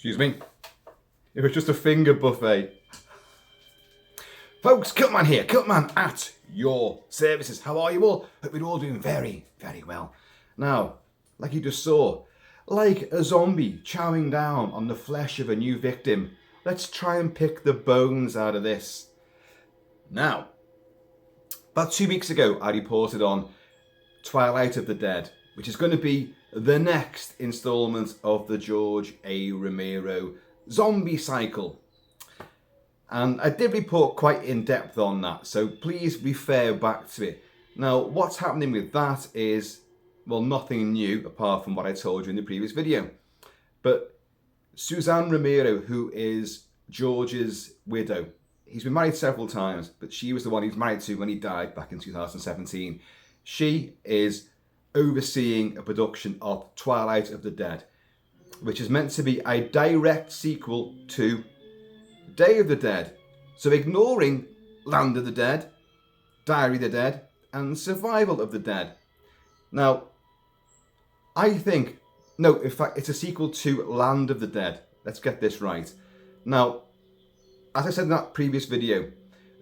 Excuse me. It was just a finger buffet. Folks, Kilt-Man here. Kilt-Man at your services. How are you all? Hope you're all doing very, very well. Now, like you just saw, like a zombie chowing down on the flesh of a new victim, let's try and pick the bones out of this. Now, about 2 weeks ago, I reported on Twilight of the Dead, which is going to be the next installment of the George A. Romero zombie cycle. And I did report quite in depth on that, so please refer back to it. Now, what's happening with that is, well, nothing new apart from what I told you in the previous video. But Suzanne Romero, who is George's widow, he's been married several times, but she was the one he was married to when he died back in 2017. She is overseeing a production of Twilight of the Dead, which is meant to be a direct sequel to Day of the Dead. So ignoring Land of the Dead, Diary of the Dead, and Survival of the Dead. Now, I think, no, in fact, it's a sequel to Land of the Dead. Let's get this right. Now, as I said in that previous video,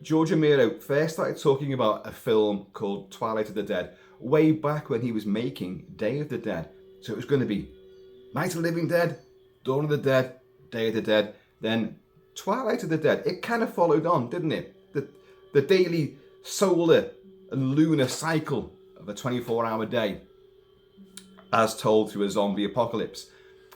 George Romero first started talking about a film called Twilight of the Dead way back when he was making Day of the Dead. So it was going to be Night of the Living Dead, Dawn of the Dead, Day of the Dead, then Twilight of the Dead. It kind of followed on, didn't it? The daily solar and lunar cycle of a 24-hour day, as told through a zombie apocalypse.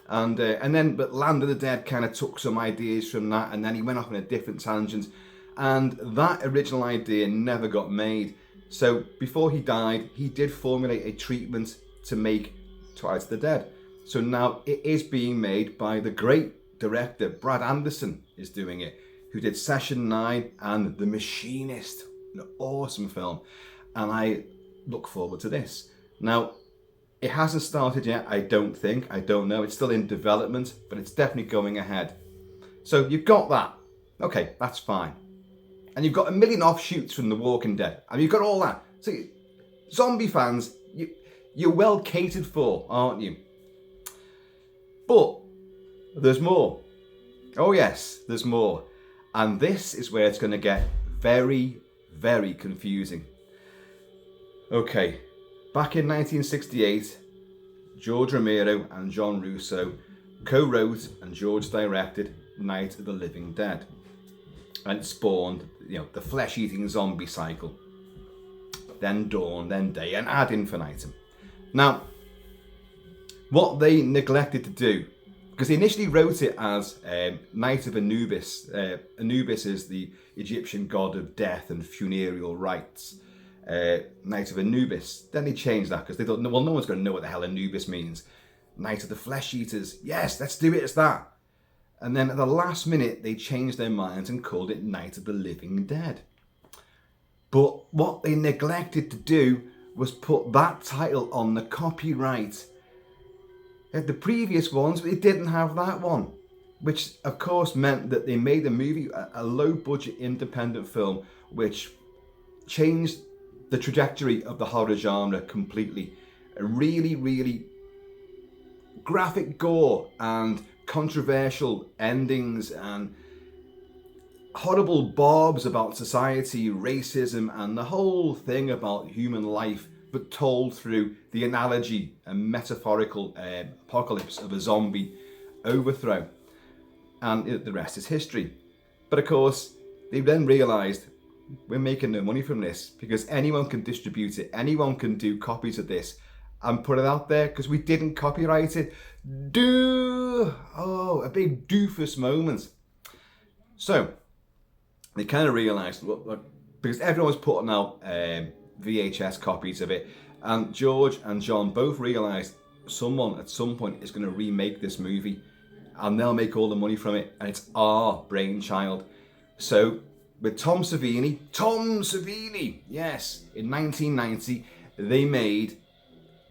But Land of the Dead kind of took some ideas from that, and then he went off on a different tangent, and that original idea never got made. So before he died, he did formulate a treatment to make Twilight of the Dead. So now it is being made by the great director, Brad Anderson is doing it, who did Session 9 and The Machinist, an awesome film. And I look forward to this. Now, it hasn't started yet, I don't think. I don't know. It's still in development, but it's definitely going ahead. So you've got that. Okay, that's fine. And you've got a million offshoots from The Walking Dead. I mean, you've got all that. So, zombie fans, you're well catered for, aren't you? But there's more. Oh yes, there's more. And this is where it's going to get very, very confusing. Okay, back in 1968, George Romero and John Russo co-wrote and George directed Night of the Living Dead. And it spawned, the flesh-eating zombie cycle. Then Dawn, then Day, and ad infinitum. Now, what they neglected to do, because they initially wrote it as Night of Anubis. Anubis is the Egyptian god of death and funereal rites. Night of Anubis. Then they changed that because they thought, well, no one's going to know what the hell Anubis means. Night of the Flesh Eaters. Yes, let's do it as that. And then at the last minute, they changed their minds and called it Night of the Living Dead. But what they neglected to do was put that title on the copyright. The previous ones, they didn't have that one. Which, of course, meant that they made the movie a low-budget independent film, which changed the trajectory of the horror genre completely. A really, really graphic gore and controversial endings and horrible barbs about society, racism, and the whole thing about human life, but told through the analogy and metaphorical apocalypse of a zombie overthrow. And the rest is history. But of course, they then realised, we're making no money from this because anyone can distribute it. Anyone can do copies of this and put it out there because we didn't copyright it. A big doofus moment. So they kind of realised, look, because everyone was putting out VHS copies of it, and George and John both realised someone at some point is going to remake this movie and they'll make all the money from it, and it's our brainchild. So with Tom Savini, yes, in 1990, they made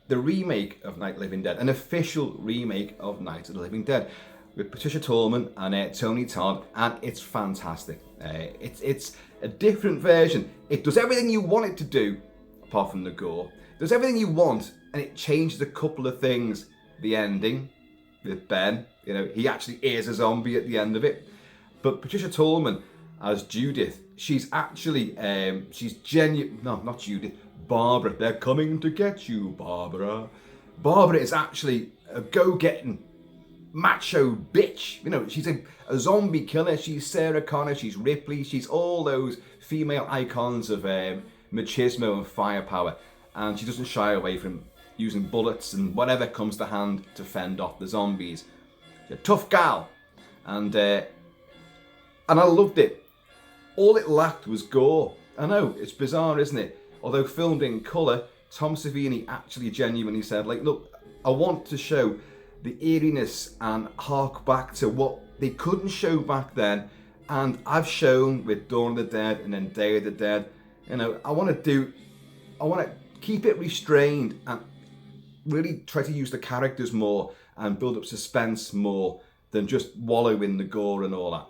the remake of Night of the Living Dead, an official remake of Night of the Living Dead, with Patricia Tallman and Tony Todd, and it's fantastic. It's a different version. It does everything you want it to do, apart from the gore. It does everything you want, and it changes a couple of things. The ending, with Ben. You know, he actually is a zombie at the end of it. But Patricia Tallman as Judith, she's actually, she's genuine, no, not Judith, Barbara. They're coming to get you, Barbara. Barbara is actually a go-getting macho bitch. You know, she's a zombie killer. She's Sarah Connor, she's Ripley, she's all those female icons of machismo and firepower. And she doesn't shy away from using bullets and whatever comes to hand to fend off the zombies. She's a tough gal. And I loved it. All it lacked was gore. I know, it's bizarre, isn't it? Although filmed in colour, Tom Savini actually genuinely said, like, look, I want to show the eeriness and hark back to what they couldn't show back then. And I've shown with Dawn of the Dead and then Day of the Dead. You know, I want to keep it restrained and really try to use the characters more and build up suspense more than just wallow in the gore and all that.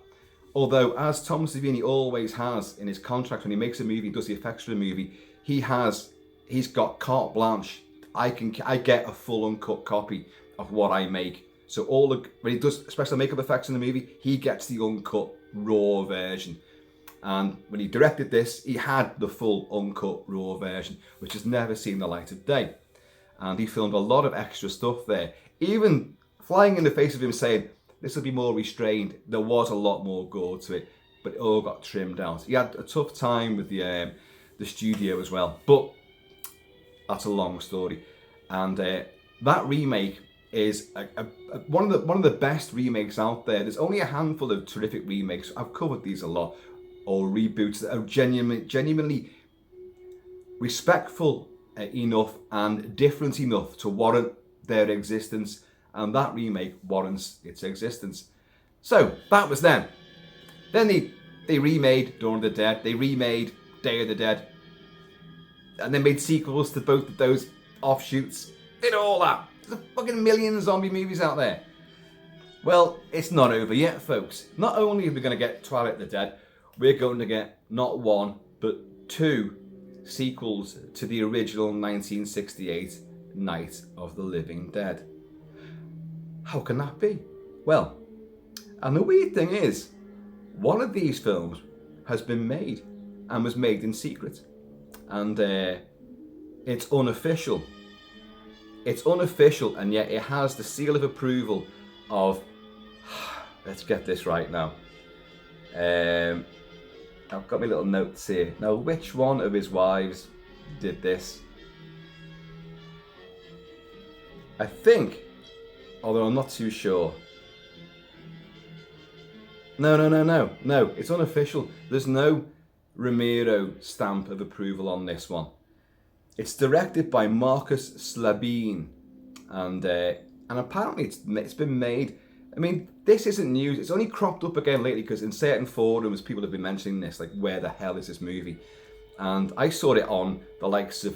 Although, as Tom Savini always has in his contract when he makes a movie, does the effects for the movie, he's got carte blanche. I get a full uncut copy of what I make. So when he does special makeup effects in the movie, he gets the uncut raw version. And when he directed this, he had the full uncut raw version, which has never seen the light of day. And he filmed a lot of extra stuff there. Even flying in the face of him saying, this will be more restrained, there was a lot more gore to it, but it all got trimmed out. He had a tough time with the studio as well, but that's a long story. And that remake is one of the best remakes out there. There's only a handful of terrific remakes. I've covered these a lot, or reboots that are genuinely respectful enough and different enough to warrant their existence, and that remake warrants its existence. So that was them. Then they remade Dawn of the Dead, they remade Day of the Dead, and they made sequels to both of those offshoots. Did all that. There's a fucking million zombie movies out there. Well, it's not over yet, folks. Not only are we going to get Twilight of the Dead, we're going to get not one, but two sequels to the original 1968 Night of the Living Dead. How can that be? Well, and the weird thing is, one of these films has been made and was made in secret. And it's unofficial. It's unofficial, and yet it has the seal of approval of, let's get this right now. I've got my little notes here. Now, which one of his wives did this? I think, although I'm not too sure. No, it's unofficial. There's no Romero stamp of approval on this one. It's directed by Marcus Slabine, and apparently it's been made. I mean, this isn't news. It's only cropped up again lately because in certain forums people have been mentioning this, like, where the hell is this movie? And I saw it on the likes of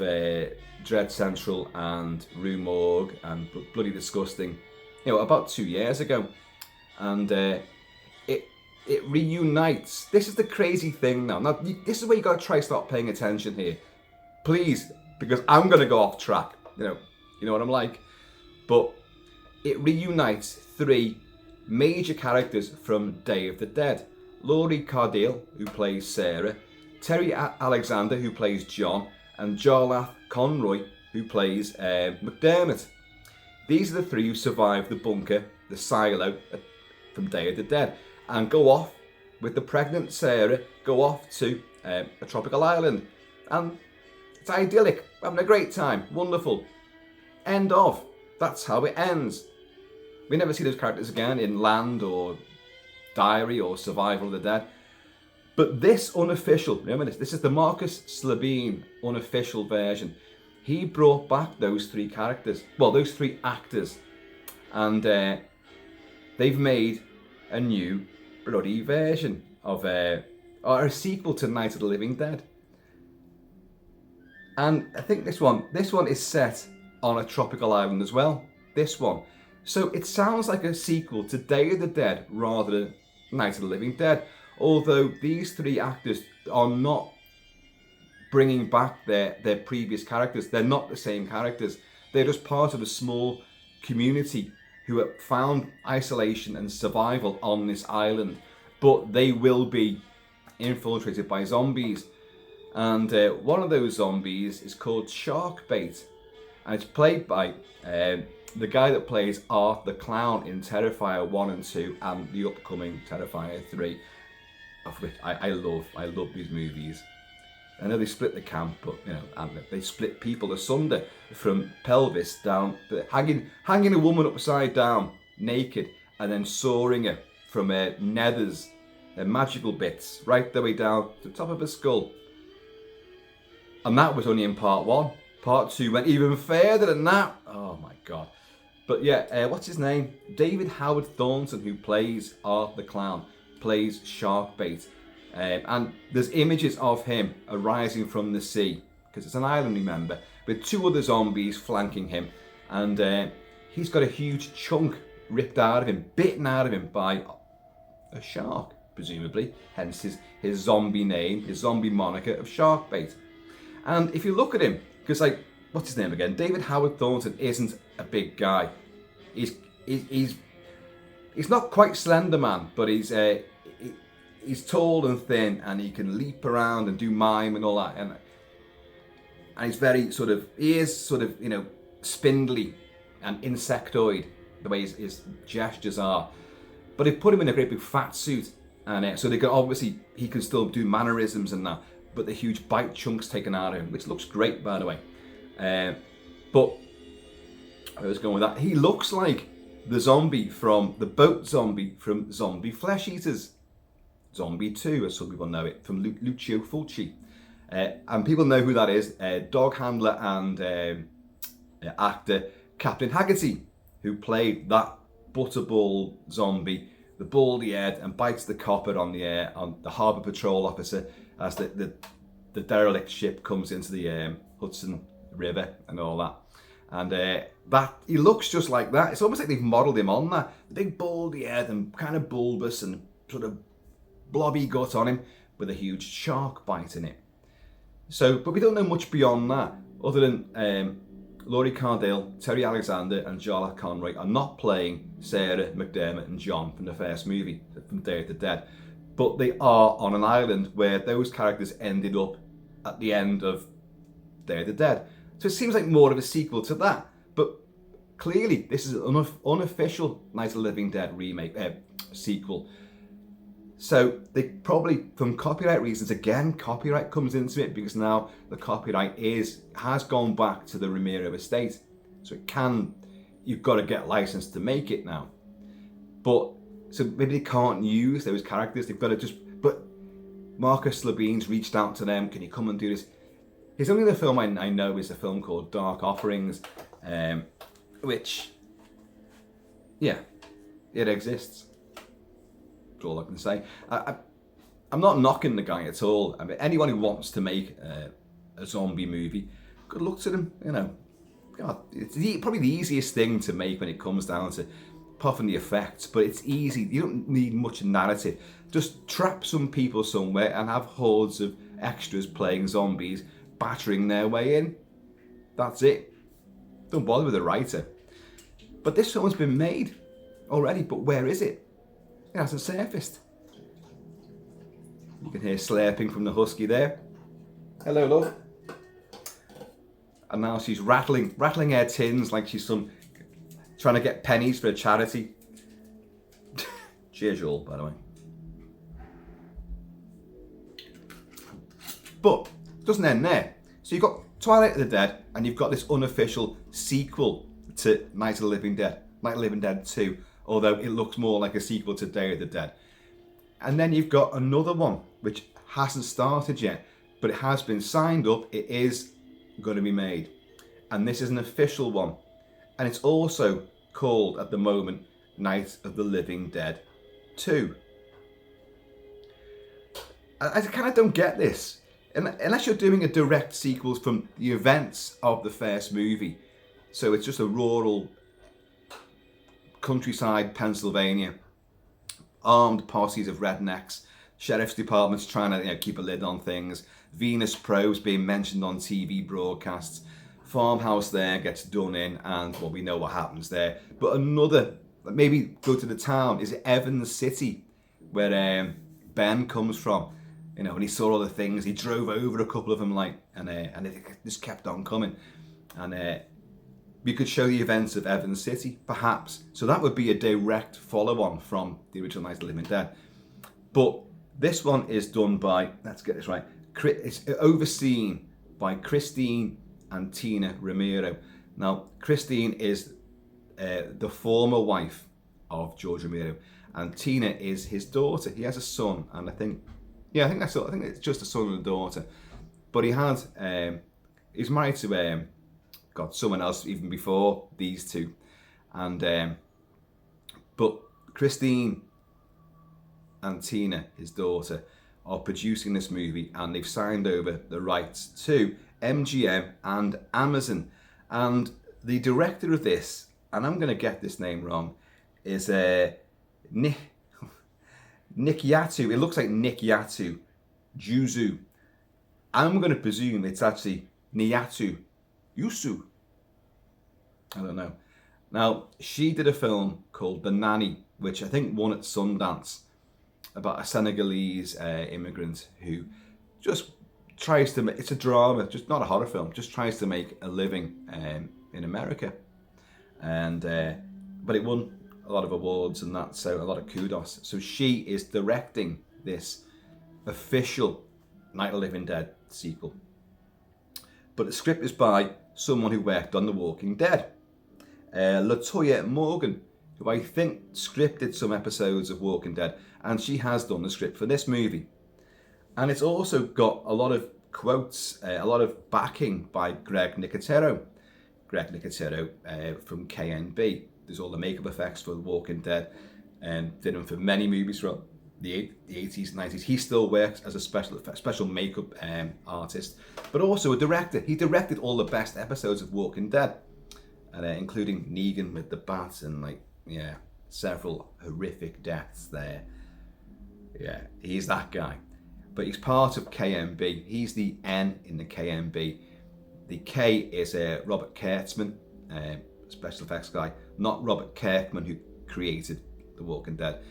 Dread Central and Rue Morgue and Bloody Disgusting, you know, about 2 years ago. And it reunites. This is the crazy thing now. Now, this is where you got to try start paying attention here. Please, because I'm going to go off track. You know what I'm like. But it reunites three major characters from Day of the Dead. Laurie Cardille, who plays Sarah, Terry Alexander, who plays John, and Jarlath Conroy, who plays McDermott. These are the three who survive the bunker, the silo from Day of the Dead, and go off with the pregnant Sarah, go off to a tropical island. And it's idyllic, having a great time, wonderful. End of. That's how it ends. We never see those characters again in Land or Diary or Survival of the Dead. But this unofficial, remember this is the Marcus Slabine unofficial version. He brought back those three characters, well, those three actors, and they've made a new bloody version of or a sequel to Night of the Living Dead. And I think this one is set on a tropical island as well. This one. So it sounds like a sequel to Day of the Dead rather than Night of the Living Dead. Although these three actors are not bringing back their previous characters. They're not the same characters. They're just part of a small community who have found isolation and survival on this island, but they will be infiltrated by zombies. And one of those zombies is called Sharkbait, and it's played by the guy that plays Art the Clown in Terrifier 1 and 2 and the upcoming Terrifier 3, of which I love these movies. I know they split the camp, but and they split people asunder from pelvis down, hanging a woman upside down, naked, and then sawing her from nethers, magical bits, right the way down to the top of her skull. And that was only in part 1. Part 2 went even further than that. Oh my god. But yeah, what's his name? David Howard Thornton, who plays Art the Clown, plays Sharkbait. And there's images of him arising from the sea, because it's an island, remember, with 2 other zombies flanking him. And he's got a huge chunk ripped out of him, bitten out of him by a shark, presumably. Hence his zombie name, his zombie moniker of Sharkbait. And if you look at him, because what's his name again? David Howard Thornton isn't a big guy. He's not quite Slender Man, but he's tall and thin, and he can leap around and do mime and all that. And he's very he is spindly and insectoid, the way his gestures are. But they put him in a great big fat suit, and so he can still do mannerisms and that, but the huge bite chunks taken out of him, which looks great, by the way. But I was going with that. He looks like the boat zombie from Zombie Flesh Eaters. Zombie 2, as some people know it, from Lucio Fulci. And people know who that is, dog handler and actor Captain Haggerty, who played that butterball zombie, the baldy head, and bites the copper on the harbour patrol officer as the derelict ship comes into the Hudson River and all that. And that he looks just like that. It's almost like they've modelled him on that. The big baldy head and kind of bulbous and sort of blobby gut on him with a huge shark bite in it. So, but we don't know much beyond that, other than Laurie Cardale, Terry Alexander and Jarlath Conroy are not playing Sarah, McDermott and John from the first movie, from Day of the Dead. But they are on an island where those characters ended up at the end of Day of the Dead. So it seems like more of a sequel to that. But clearly this is an unofficial Night of the Living Dead remake, sequel. So they probably, from copyright reasons, again, copyright comes into it, because now the copyright has gone back to the Romero estate. So you've got to get licensed to make it now. But, so maybe they can't use those characters, they've got to but Marcus Levine's reached out to them, can you come and do this? His only other film I know is a film called Dark Offerings, which, yeah, it exists. That's all I can say. I'm not knocking the guy at all. I mean, anyone who wants to make a zombie movie, good luck to them. God, it's probably the easiest thing to make when it comes down to puffing the effects. But it's easy. You don't need much narrative. Just trap some people somewhere and have hordes of extras playing zombies, battering their way in. That's it. Don't bother with a writer. But this film's been made already. But where is it? It hasn't surfaced. You can hear slurping from the husky there. Hello, love. And now she's rattling her tins like she's trying to get pennies for a charity. Cheers, you all, by the way. But it doesn't end there. So you've got Twilight of the Dead, and you've got this unofficial sequel to Night of the Living Dead, Night of the Living Dead 2. Although it looks more like a sequel to Day of the Dead. And then you've got another one, which hasn't started yet, but it has been signed up. It is going to be made. And this is an official one. And it's also called, at the moment, Night of the Living Dead 2. I kind of don't get this. Unless you're doing a direct sequel from the events of the first movie. So it's just a rural countryside Pennsylvania, armed posses of rednecks, sheriff's departments trying to keep a lid on things, Venus probes being mentioned on TV broadcasts, farmhouse there gets done in, and well, we know what happens there. But another, maybe go to the town, is Evans City, where Ben comes from. You know, when he saw all the things, he drove over a couple of them, like, and it just kept on coming. And we could show the events of Evans City, perhaps. So that would be a direct follow-on from the original Night of the Living Dead. But this one is done by, let's get this right, it's overseen by Christine and Tina Romero. Now, Christine is the former wife of George Romero, and Tina is his daughter. He has a son, and I think it's just a son and a daughter. But he's married to someone else even before these two, and but Christine and Tina, his daughter, are producing this movie, and they've signed over the rights to MGM and Amazon. And the director of this, and I'm going to get this name wrong, is Nikyatu. It looks like Nikyatu Juzu. I'm going to presume it's actually Niatu Yusu. I don't know. Now, she did a film called The Nanny, which I think won at Sundance, about a Senegalese immigrant who just tries to make, it's a drama, just not a horror film, just tries to make a living in America. And but it won a lot of awards and that, so a lot of kudos. So she is directing this official Night of the Living Dead sequel. But the script is by someone who worked on The Walking Dead, LaToya Morgan, who I think scripted some episodes of Walking Dead, and she has done the script for this movie. And it's also got a lot of quotes, a lot of backing by Greg Nicotero. Greg Nicotero from KNB. There's all the makeup effects for The Walking Dead, and did them for many movies from the 80s and 90s. He still works as a special makeup artist, but also a director. He directed all the best episodes of Walking Dead, and including Negan with the bat and several horrific deaths there. Yeah, he's that guy. But he's part of KNB. He's the N in the KNB. The K is Robert Kurtzman, special effects guy, not Robert Kirkman, who created The Walking Dead.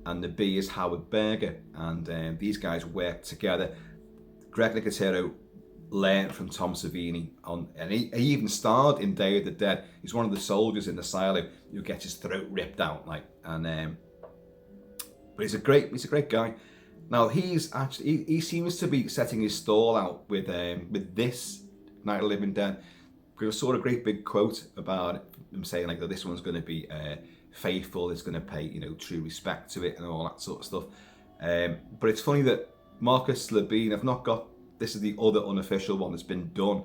And the B is Howard Berger, and these guys work together. Greg Nicotero learned from Tom Savini and he even starred in Day of the Dead. He's one of the soldiers in the silo who gets his throat ripped out, but he's a great guy. Now he seems to be setting his stall out with this Night of the Living Dead, because I saw a great big quote about him saying that this one's going to be faithful, it's going to pay true respect to it and all that sort of stuff. But it's funny that Marcus Labine, I've not got, this is the other unofficial one that's been done.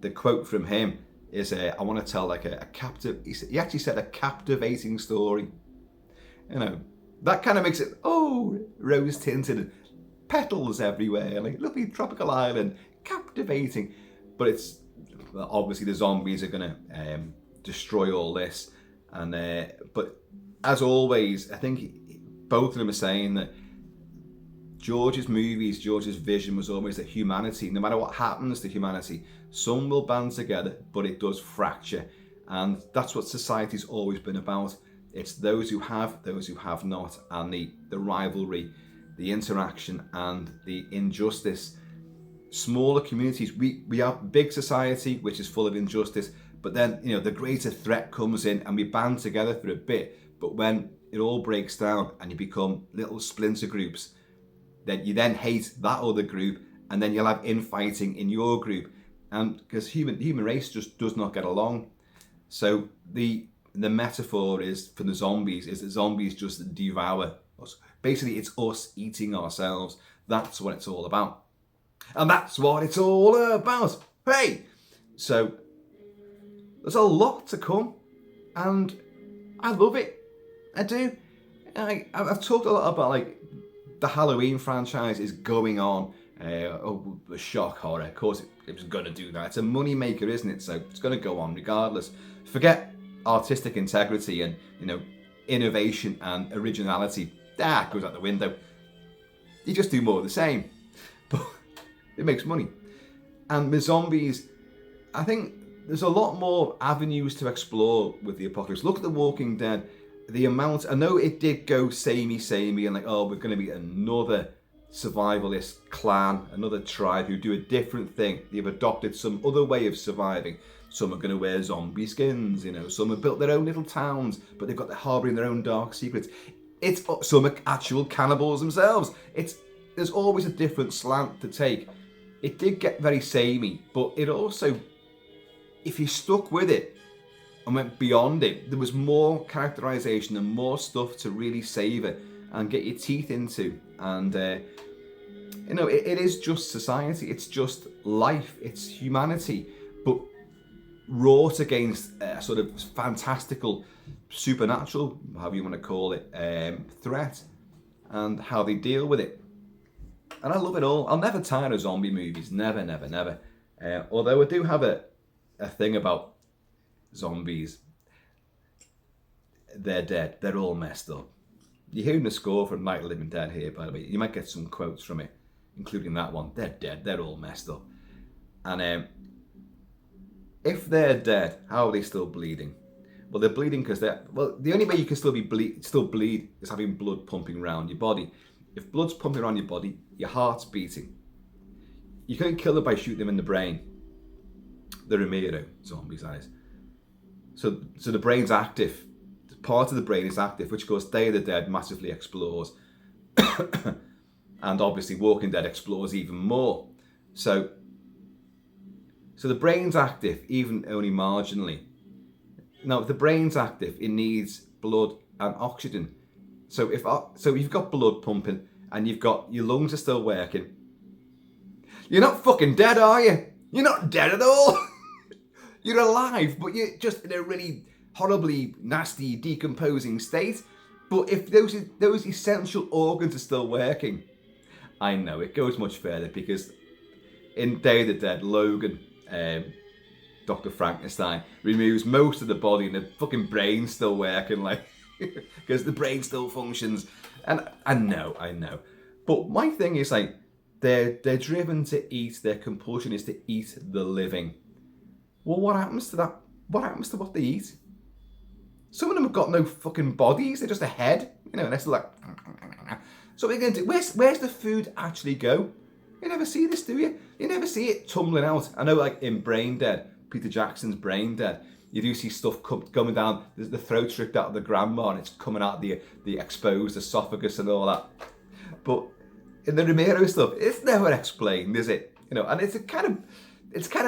The quote from him is, I want to tell he actually said a captivating story. That kind of makes it, rose tinted, petals everywhere, like lovely tropical island, captivating. But it's, obviously the zombies are going to destroy all this. And but as always, I think both of them are saying that George's vision was always that humanity, no matter what happens to humanity, some will band together, but it does fracture. And that's what society's always been about. It's those who have not, and the rivalry, the interaction, and the injustice. Smaller communities, we have big society, which is full of injustice, but then, the greater threat comes in and we band together for a bit. But when it all breaks down and you become little splinter groups, then you then hate that other group, and then you'll have infighting in your group. And because human race just does not get along. So the metaphor is for the zombies is that zombies just devour us. Basically, it's us eating ourselves. That's what it's all about. And that's what it's all about. Hey! So there's a lot to come, and I love it. I do. I've talked a lot about the Halloween franchise is going on. The shock horror. Of course, it was going to do that. It's a money maker, isn't it? So it's going to go on regardless. Forget artistic integrity and innovation and originality. That goes out the window. You just do more of the same, but it makes money. And with zombies, I think there's a lot more avenues to explore with the apocalypse. Look at The Walking Dead. The amount, I know it did go samey, and like, oh, we're going to be another survivalist clan, another tribe who do a different thing. They've adopted some other way of surviving. Some are going to wear zombie skins, you know. Some have built their own little towns, but they've got the harboring their own dark secrets. Some are actual cannibals themselves. There's always a different slant to take. It did get very samey, but it also, if you stuck with it and went beyond it, there was more characterization and more stuff to really savour and get your teeth into. And you know, it is just society. It's just life. It's humanity, but wrought against a sort of fantastical, supernatural, however you want to call it, threat, and how they deal with it. And I love it all. I'll never tire of zombie movies. Never, never, never. Although I do have a thing about zombies. They're dead. They're all messed up. You're hearing the score from Night of the Living Dead here, by the way. You might get some quotes from it, including that one. They're dead. They're all messed up. And if they're dead, how are they still bleeding? Well, they're bleeding because the only way you can still bleed is having blood pumping around your body. If blood's pumping around your body, your heart's beating. You can't kill them by shooting them in the brain. The Romero zombies, that is. So the brain's active. Part of the brain is active, which goes Day of the Dead massively explores. And obviously Walking Dead explores even more. So the brain's active, even only marginally. Now, if the brain's active, it needs blood and oxygen. So if you've got blood pumping and you've got your lungs are still working, you're not fucking dead, are you? You're not dead at all. You're alive, but you're just in a really horribly nasty, decomposing state. But if those essential organs are still working, I know it goes much further, because in Day of the Dead, Logan, Dr. Frankenstein, removes most of the body and the fucking brain's still working, like, because the brain still functions. And I know. But my thing is, like, they're driven to eat. Their compulsion is to eat the living. Well, what happens to that? What happens to what they eat? Some of them have got no fucking bodies. They're just a head, you know, and it's like, so what are you going to do? Where's the food actually go? You never see this, do you? You never see it tumbling out. I know, like in Brain Dead, Peter Jackson's Brain Dead, you do see stuff coming down, the throat ripped out of the grandma and it's coming out the exposed esophagus and all that. But in the Romero stuff, it's never explained, is it? You know, and it's kind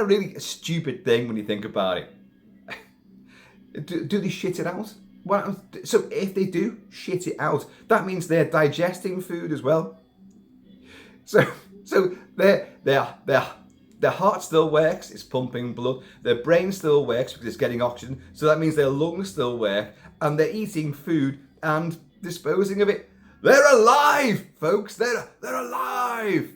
of really a stupid thing when you think about it. Do they shit it out? Well, so if they do shit it out, that means they're digesting food as well. So their heart still works, it's pumping blood. Their brain still works because it's getting oxygen. So that means their lungs still work, and they're eating food and disposing of it. They're alive, folks. They're alive.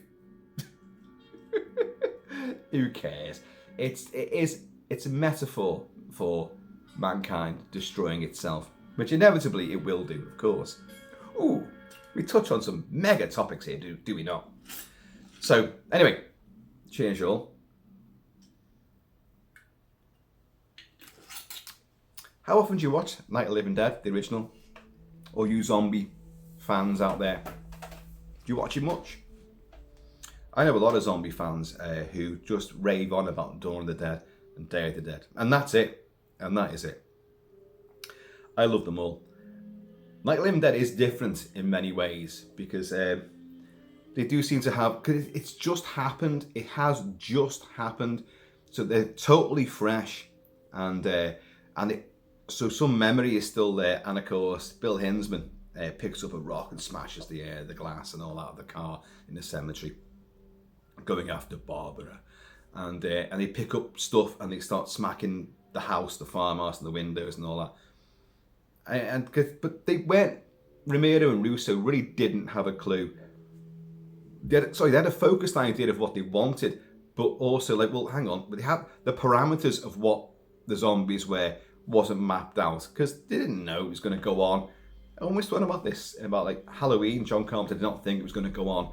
Who cares? It's a metaphor for mankind destroying itself, which inevitably it will do, of course. Ooh, we touch on some mega topics here, do we not? So, anyway, cheers all. How often do you watch Night of the Living Dead, the original? Or you zombie fans out there? Do you watch it much? I know a lot of zombie fans who just rave on about Dawn of the Dead and Day of the Dead. And that's it. And that is it. I love them all. Night of the Living Dead is different in many ways, because they do seem to have, because it's just happened. It has just happened. So they're totally fresh. So some memory is still there. And of course, Bill Hinsman picks up a rock and smashes the glass and all out of the car in the cemetery, going after Barbara. And they pick up stuff and they start smacking the house, the farmhouse, and the windows and all that. But they weren't. Romero and Russo really didn't have a clue. They had a focused idea of what they wanted, but also like, well, hang on, but they had the parameters of what the zombies were wasn't mapped out, because they didn't know it was going to go on. I always thought about this, about like Halloween. John Carpenter did not think it was going to go on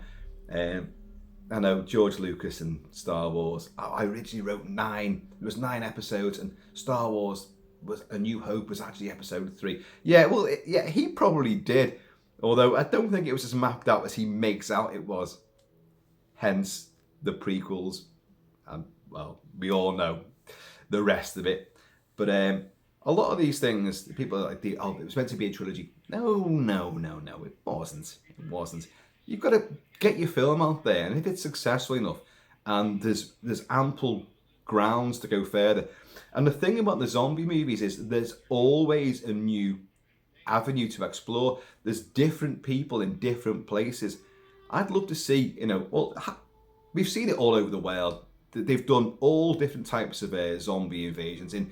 I know George Lucas and Star Wars. I originally wrote 9. It was 9 episodes, and Star Wars was A New Hope was actually episode 3. Yeah, well, yeah, he probably did. Although I don't think it was as mapped out as he makes out it was. Hence the prequels. And, well, we all know the rest of it. But a lot of these things, people are like, it was meant to be a trilogy. No, it wasn't. It wasn't. You've got to get your film out there, and if it's successful enough, and there's ample grounds to go further. And the thing about the zombie movies is there's always a new avenue to explore. There's different people in different places. I'd love to see, we've seen it all over the world. They've done all different types of zombie invasions in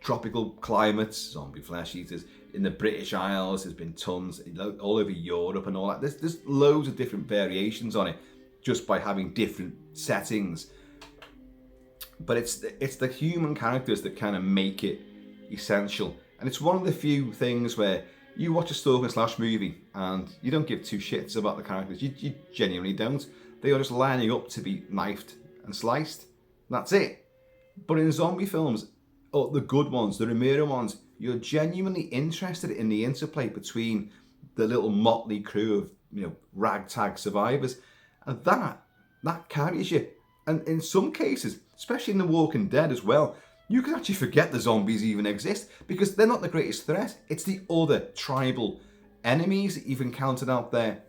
tropical climates, zombie flesh eaters. In the British Isles, there's been tons, all over Europe and all that. There's loads of different variations on it, just by having different settings. But it's the human characters that kind of make it essential. And it's one of the few things where you watch a stalk and slash movie and you don't give two shits about the characters. You genuinely don't. They are just lining up to be knifed and sliced. That's it. But in zombie films, or the good ones, the Romero ones, you're genuinely interested in the interplay between the little motley crew of, ragtag survivors. And that carries you. And in some cases, especially in The Walking Dead as well, you can actually forget the zombies even exist because they're not the greatest threat. It's the other tribal enemies that you've encountered out there.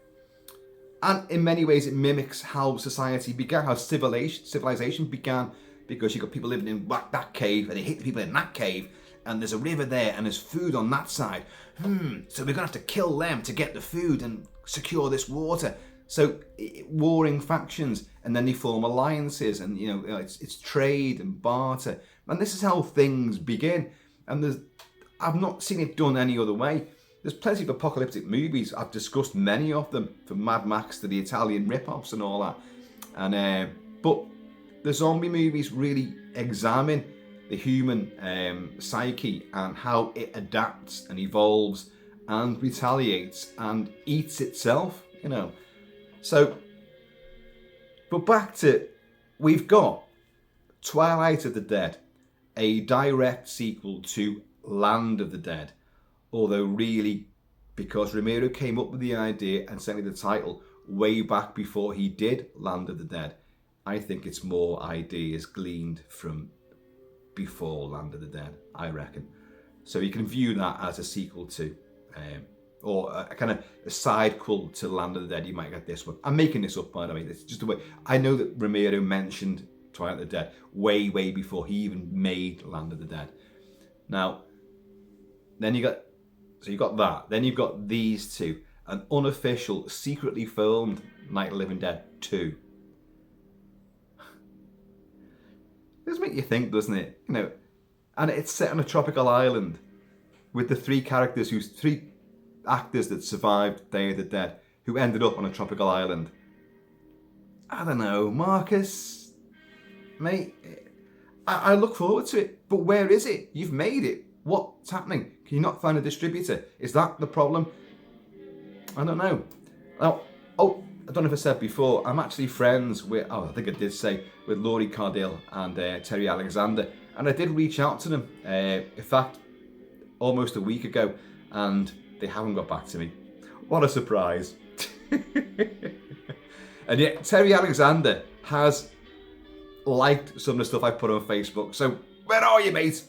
And in many ways, it mimics how society began, how civilization began, because you've got people living in that cave and they hate the people in that cave, and there's a river there and there's food on that side. So we're going to have to kill them to get the food and secure this water. So warring factions, and then they form alliances, and it's trade and barter, and this is how things begin. And I've not seen it done any other way. There's plenty of apocalyptic movies. I've discussed many of them, from Mad Max to the Italian rip-offs and all that. And but the zombie movies really examine the human psyche and how it adapts and evolves and retaliates and eats itself. So, but back to, we've got Twilight of the Dead, a direct sequel to Land of the Dead. Although really, because Romero came up with the idea and sent me the title way back before he did Land of the Dead, I think it's more ideas gleaned from before Land of the Dead, I reckon. So you can view that as a sequel to, or a kind of a sidequel to Land of the Dead. You might get this one. I'm making this up, by the way. It's just the way. I know that Romero mentioned Twilight of the Dead way before he even made Land of the Dead. Now, then you got that. Then you've got these two. An unofficial, secretly filmed Night of the Living Dead 2. It does make you think, doesn't it? And it's set on a tropical island with the three actors that survived Day of the Dead, who ended up on a tropical island. I don't know, Marcus, mate, I look forward to it, but where is it? You've made it. What's happening? Can you not find a distributor? Is that the problem? I don't know. Now, I don't know if I said before, I'm actually friends with, I think I did say, with Laurie Cardille and Terry Alexander. And I did reach out to them, in fact, almost a week ago, and they haven't got back to me. What a surprise. And yet, Terry Alexander has liked some of the stuff I put on Facebook. So, where are you, mate?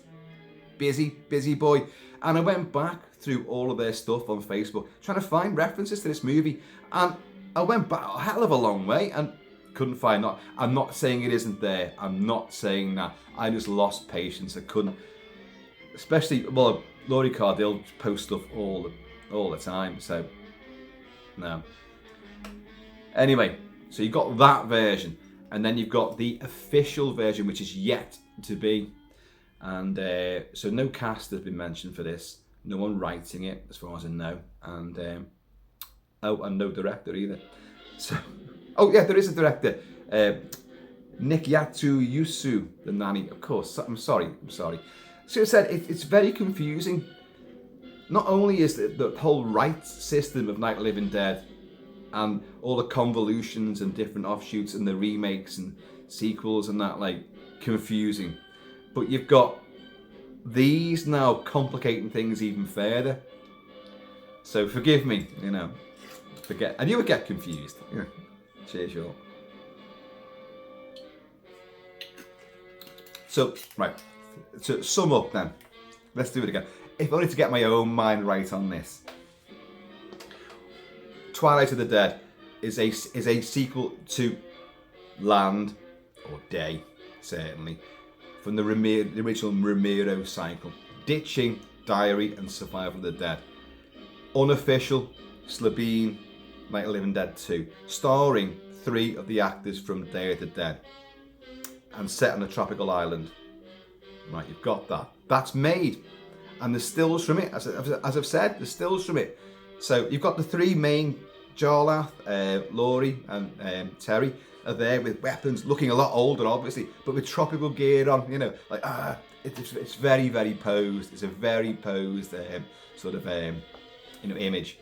Busy boy. And I went back through all of their stuff on Facebook, trying to find references to this movie. And I went back a hell of a long way and couldn't find that. I'm not saying it isn't there. I'm not saying that. I just lost patience. I couldn't. Especially, well, Laurie Cardille posts stuff all the time. So, no. Anyway, so you've got that version. And then you've got the official version, which is yet to be. And so no cast has been mentioned for this. No one writing it, as far as I know. And and no director either. So, yeah, there is a director. Nikyatu Yusu, the nanny. Of course, I'm sorry. So I said, it's very confusing. Not only is the whole rights system of Night of the Living Dead and all the convolutions and different offshoots and the remakes and sequels and that, like, confusing. But you've got these now complicating things even further. So forgive me, you know, and you would get confused. Yeah. Cheers, y'all. So, right, to sum up then, let's do it again. If only to get my own mind right on this. Twilight of the Dead is a sequel to Land, or Day, certainly, from the original Romero cycle. Ditching, Diary, and Survival of the Dead. Unofficial, Slabine, Night of the Living Dead 2. Starring 3 of the actors from Day of the Dead. And set on a tropical island. Right, you've got that. That's made. And the stills from it, as I've said, the stills from it. So you've got the 3 main Jarlath, Laurie and Terry are there with weapons, looking a lot older obviously, but with tropical gear on, you know, like, it's very, very posed. It's a very posed sort of, you know, image.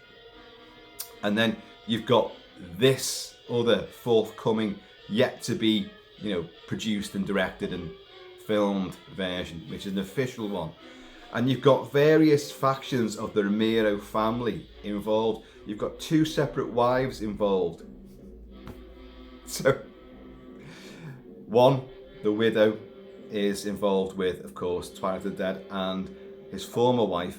And then you've got this other forthcoming, yet to be, you know, produced and directed and filmed version, which is an official one. And you've got various factions of the Romero family involved. You've got 2 separate wives involved. So, one, the widow, is involved with, of course, Twilight of the Dead, and his former wife,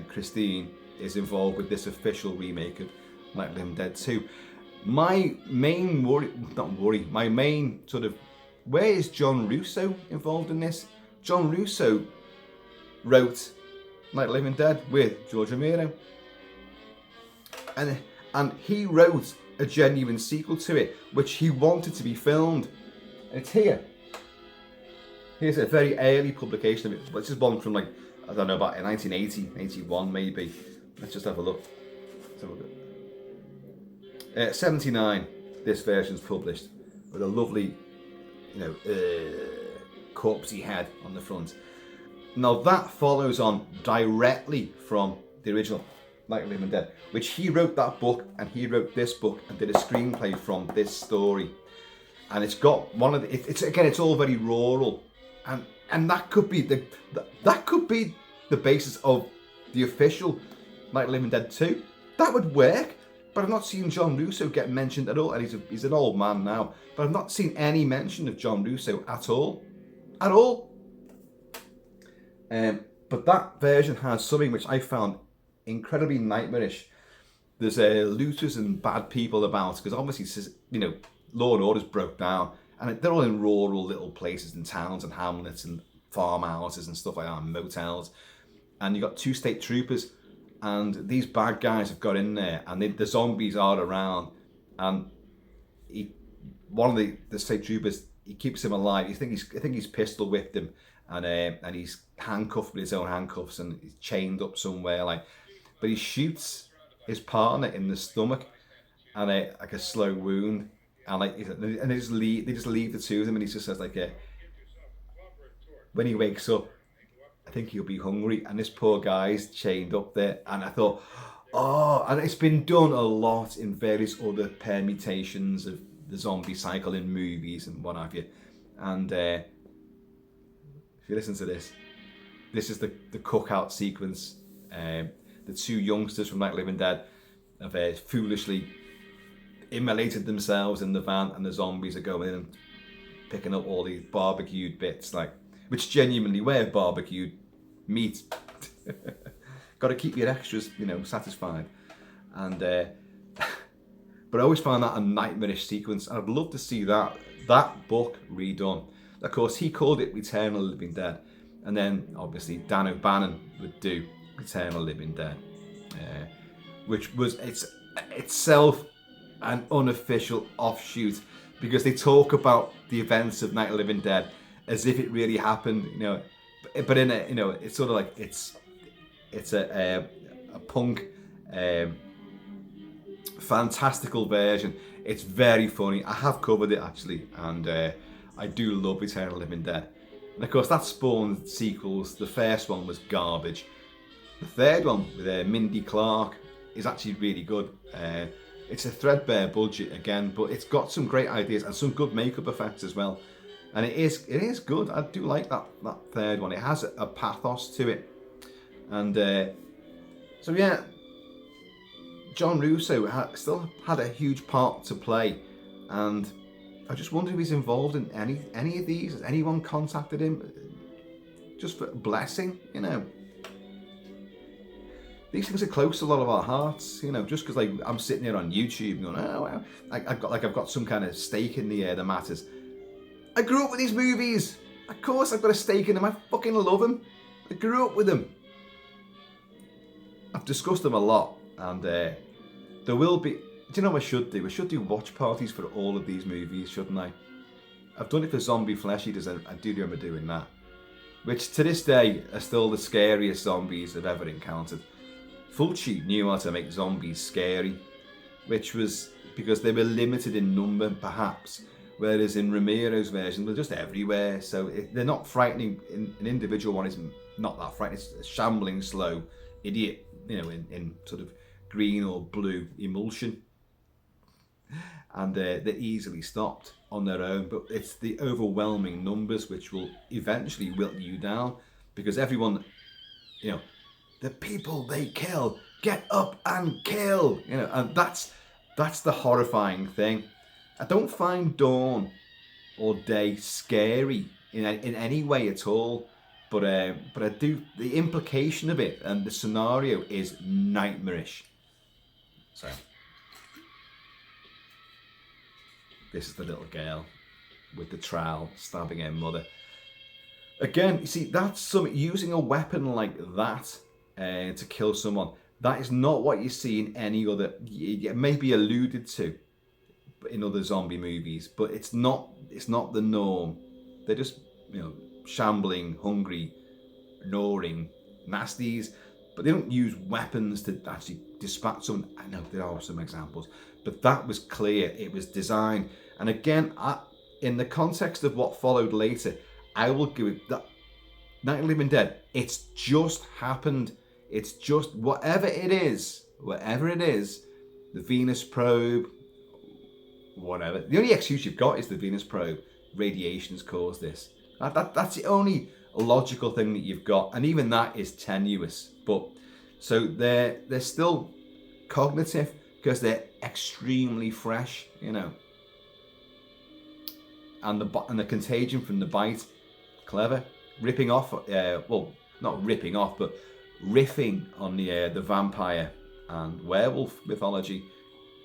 Christine, is involved with this official remake of Night of the Living Dead 2. My main my main sort of, where is John Russo involved in this? John Russo wrote Night of the Living Dead with George Romero. And he wrote a genuine sequel to it, which he wanted to be filmed. And it's here. Here's a very early publication of it. This is one from, like, I don't know, about 1980, 81 maybe. Let's just have a look. Let's have a look. 79, this version's published, with a lovely, you know, corpsey head on the front. Now that follows on directly from the original Night of the Living Dead, which he wrote that book, and he wrote this book and did a screenplay from this story. And it's got one of the, it's all very rural, and that could be the basis of the official Night of the Living Dead 2. That would work. But I've not seen John Russo get mentioned at all, and he's an old man now. But I've not seen any mention of John Russo at all. But that version has something which I found incredibly nightmarish. There's looters and bad people about, because obviously, you know, law and order's broke down, and they're all in rural little places and towns and hamlets and farmhouses and stuff like that, and motels. And you've got 2 state troopers. And these bad guys have got in there, and the zombies are around. And one of the state troopers, he keeps him alive. I think he's pistol whipped him, and he's handcuffed with his own handcuffs, and he's chained up somewhere. Like, but he shoots his partner in the stomach, and like a slow wound, and they just leave the 2 of them, and he just says, like, when he wakes up, I think he'll be hungry, and this poor guy's chained up there. And I thought, oh, and it's been done a lot in various other permutations of the zombie cycle in movies and what have you. And if you listen to this is the cookout sequence. The 2 youngsters from Night of the Living Dead have foolishly immolated themselves in the van, and the zombies are going in and picking up all these barbecued bits, like, which genuinely were barbecued meat. Got to keep your extras, you know, satisfied. And but I always found that a nightmarish sequence, and I'd love to see that book redone. Of course, he called it Return of the Living Dead, and then obviously Dan O'Bannon would do Return of the Living Dead, which was itself an unofficial offshoot, because they talk about the events of Night of the Living Dead as if it really happened, you know, but in a, you know, it's sort of like it's a punk fantastical version. It's very funny. I have covered it actually, and I do love Return of the Living Dead. And of course that spawned sequels. The first one was garbage. The third one with Mindy Clark is actually really good. It's a threadbare budget again, but it's got some great ideas and some good makeup effects as well. And it is good. I do like that third one. It has a pathos to it. And so yeah, John Russo still had a huge part to play. And I just wonder if he's involved in any of these. Has anyone contacted him? Just for a blessing, you know. These things are close to a lot of our hearts, you know. Just because like I'm sitting here on YouTube going, oh, wow. I've got some kind of stake in the matters. I grew up with these movies. Of course, I've got a stake in them. I fucking love them. I grew up with them. I've discussed them a lot, and there will be. Do you know what I should do? I should do watch parties for all of these movies, shouldn't I? I've done it for Zombie Flesh Eaters. I do remember doing that, which to this day are still the scariest zombies I've ever encountered. Fulci knew how to make zombies scary, which was because they were limited in number, perhaps, whereas in Romero's version, they're just everywhere. So they're not frightening. An individual one is not that frightening. It's a shambling, slow idiot, you know, in sort of green or blue emulsion. And they're easily stopped on their own. But it's the overwhelming numbers which will eventually wilt you down, because everyone, you know, the people they kill, get up and kill, you know, and that's the horrifying thing. I don't find dawn or day scary in any way at all, but I do. The implication of it and the scenario is nightmarish. So this is the little girl with the trowel stabbing her mother. Again, you see, that's something, using a weapon like that to kill someone. That is not what you see in any other. It may be alluded to in other zombie movies, but it's not the norm. They're just, you know, shambling, hungry, gnawing nasties, but they don't use weapons to actually dispatch someone. I know there are some examples, but that was clear. It was designed, and again, in the context of what followed later, I will give it that. Night of the Living Dead. It's just happened. It's just whatever it is, the Venus probe, whatever. The only excuse you've got is the Venus probe. Radiation's caused this. That's the only logical thing that you've got, and even that is tenuous. But so they're still cognitive because they're extremely fresh, you know. And the contagion from the bite, clever. Ripping off, well, not ripping off, but riffing on the vampire and werewolf mythology.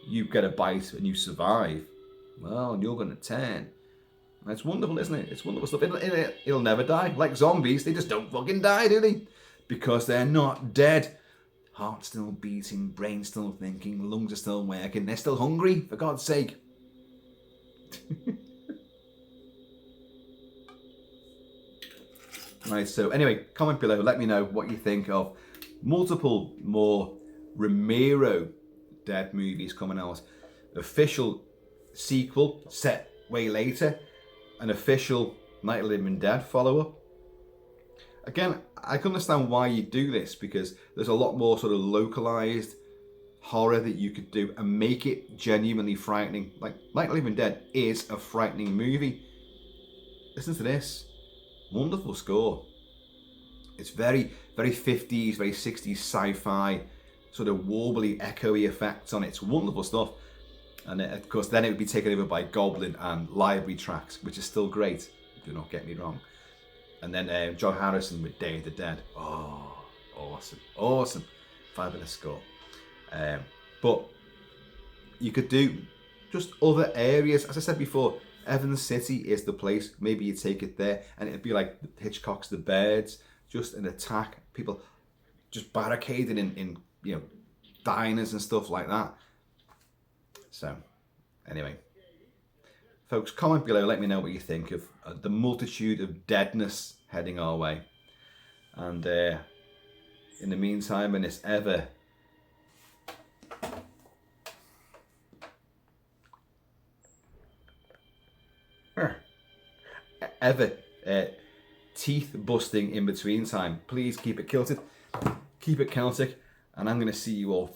You get a bite and you survive. Well, you're going to turn. That's wonderful, isn't it? It's wonderful stuff. It'll never die. Like zombies, they just don't fucking die, do they? Because they're not dead. Heart still beating, brain still thinking, lungs are still working. They're still hungry, for God's sake. Right, so anyway, comment below. Let me know what you think of multiple more Romero Dead movies coming out. Official sequel set way later. An official Night of the Living Dead follow-up. Again, I can understand why you do this, because there's a lot more sort of localized horror that you could do and make it genuinely frightening. Like Night of the Living Dead is a frightening movie. Listen to this. Wonderful score. It's very, very 50s, very 60s sci-fi, sort of warbly, echoey effects on it. It's wonderful stuff. And of course, then it would be taken over by Goblin and library tracks, which is still great. Do not get me wrong. And then John Harrison with Day of the Dead. Oh, awesome, awesome, fabulous score. But you could do just other areas. As I said before, Evans City is the place. Maybe you take it there, and it'd be like Hitchcock's The Birds, just an attack. People just barricaded in you know, diners and stuff like that. So, anyway, folks, comment below. Let me know what you think of the multitude of deadness heading our way. And in the meantime, in this ever teeth busting in between time, please keep it kilted, keep it Celtic, and I'm going to see you all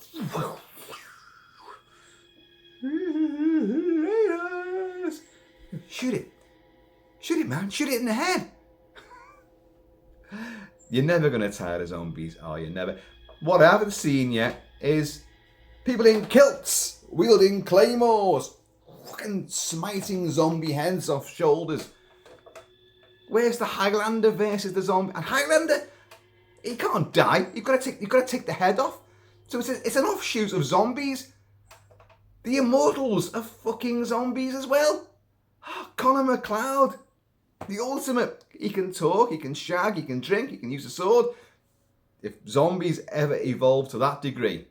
Shoot it. Shoot it, man. Shoot it in the head. You're never going to tire of zombies, are you? Never. What I haven't seen yet is people in kilts wielding claymores, fucking smiting zombie heads off shoulders. Where's the Highlander versus the zombie? And Highlander, he can't die. You've got to take the head off. So it's an offshoot of zombies. The Immortals are fucking zombies as well. Oh, Connor McLeod, the ultimate. He can talk, he can shag, he can drink, he can use a sword. If zombies ever evolve to that degree,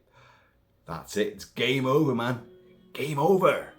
that's it. It's game over, man. Game over.